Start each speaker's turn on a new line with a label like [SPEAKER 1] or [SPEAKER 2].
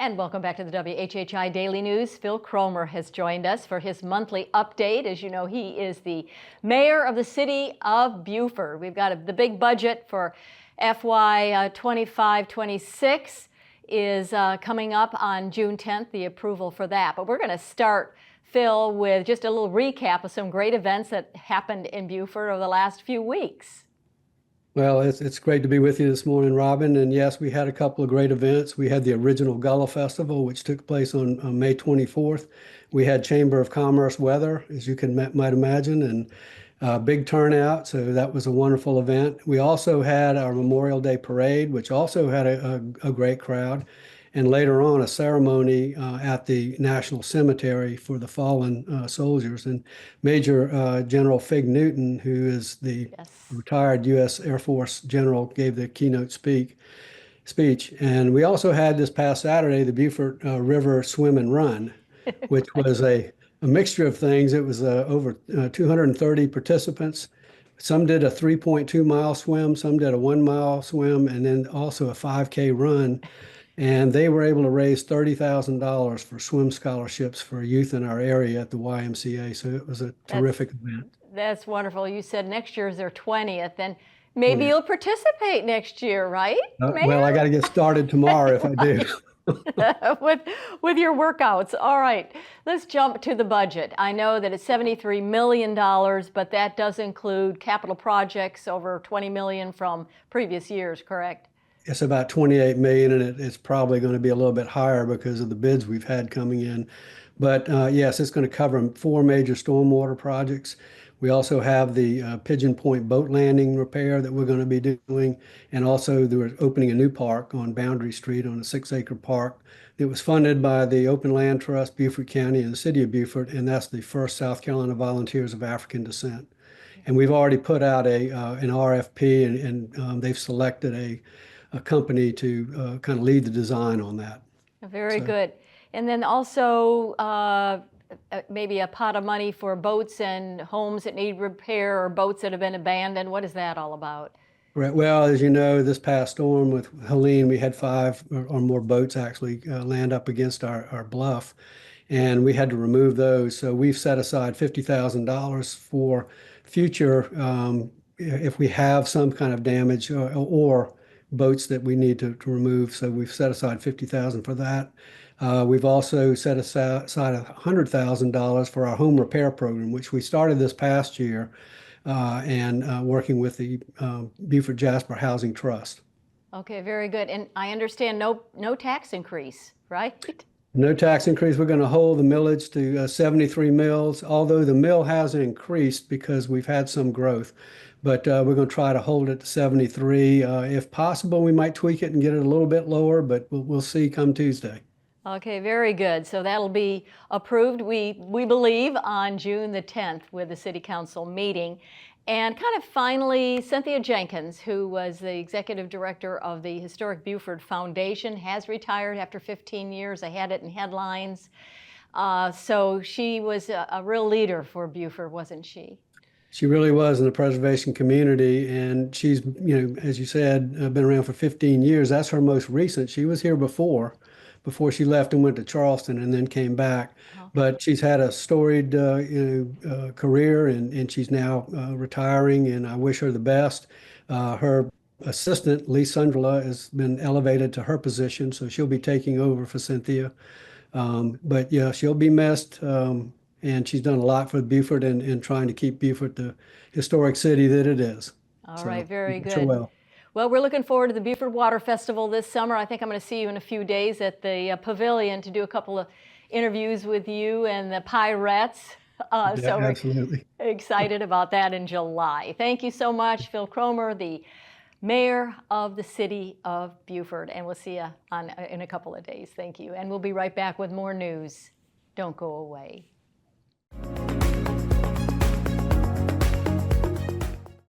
[SPEAKER 1] And welcome back to the WHHI Daily News. Phil Cromer has joined us for his monthly update. As you know, he is the mayor of the city of Beaufort. We've got the big budget for FY 25-26 is coming up on June 10th, the approval for that. But we're going to start, Phil, with just a little recap of some great events that happened in Beaufort over the last few weeks.
[SPEAKER 2] Well, it's great to be with you this morning, Robyn. And yes, we had a couple of great events. We had the original Gullah Festival, which took place on May 24th. We had Chamber of Commerce weather, as you might imagine, and big turnout. So that was a wonderful event. We also had our Memorial Day Parade, which also had a great crowd. And later on, a ceremony at the National Cemetery for the fallen soldiers. And Major General Fig Newton, who is the retired U.S. Air Force general, gave the keynote speech. And we also had this past Saturday the Beaufort River Swim and Run, which was a mixture of things. It was over 230 participants. Some did a 3.2-mile swim, some did a 1-mile swim, and then also a 5K run. And they were able to raise $30,000 for swim scholarships for youth in our area at the YMCA. So it was a terrific event.
[SPEAKER 1] That's wonderful. You said next year is their 20th, and maybe you'll participate next year, right?
[SPEAKER 2] Well, I got to get started tomorrow if I do.
[SPEAKER 1] with your workouts. All right, let's jump to the budget. I know that it's $73 million, but that does include capital projects over $20 million from previous years, correct?
[SPEAKER 2] It's about 28 million, and it's probably going to be a little bit higher because of the bids we've had coming in. But yes, it's going to cover 4 major stormwater projects. We also have the Pigeon Point boat landing repair that we're going to be doing, and also they're opening a new park on Boundary Street on a 6-acre park. It was funded by the Open Land Trust, Beaufort County, and the City of Beaufort, and that's the first South Carolina Volunteers of African Descent. And we've already put out an RFP, and they've selected a company to kind of lead the design on that.
[SPEAKER 1] Very good. And then also maybe a pot of money for boats and homes that need repair or boats that have been abandoned. What is that all about?
[SPEAKER 2] Right. Well, as you know, this past storm with Helene, we had 5 or more boats actually land up against our bluff, and we had to remove those. So we've set aside $50,000 for future if we have some kind of damage or boats that we need to remove. So we've set aside $50,000 for that. We've also set aside $100,000 for our home repair program, which we started this past year, and working with the Beaufort Jasper Housing Trust.
[SPEAKER 1] Okay, very good. And I understand no tax increase, right?
[SPEAKER 2] No tax increase. We're going to hold the millage to 73 mills, although the mill has increased because we've had some growth. But we're going to try to hold it to 73. If possible, we might tweak it and get it a little bit lower, but we'll see come Tuesday.
[SPEAKER 1] Okay, very good. So that'll be approved, we believe, on June the 10th with the City Council meeting. And kind of finally, Cynthia Jenkins, who was the executive director of the Historic Beaufort Foundation, has retired after 15 years. I had it in headlines. So she was a real leader for Beaufort, wasn't she?
[SPEAKER 2] She really was in the preservation community, and she's, as you said, been around for 15 years. That's her most recent. She was here before she left and went to Charleston and then came back. Okay. But she's had a storied, career, and she's now retiring, and I wish her the best. Her assistant, Lee Sundrela, has been elevated to her position, so she'll be taking over for Cynthia. But yeah, she'll be missed. And she's done a lot for Beaufort and trying to keep Beaufort the historic city that it is.
[SPEAKER 1] All right, very good. Well, we're looking forward to the Beaufort Water Festival this summer. I think I'm going to see you in a few days at the pavilion to do a couple of interviews with you and the Pyrettes. So
[SPEAKER 2] absolutely.
[SPEAKER 1] We're excited about that in July. Thank you so much, Phil Cromer, the mayor of the city of Beaufort. And we'll see you in a couple of days. Thank you. And we'll be right back with more news. Don't go away.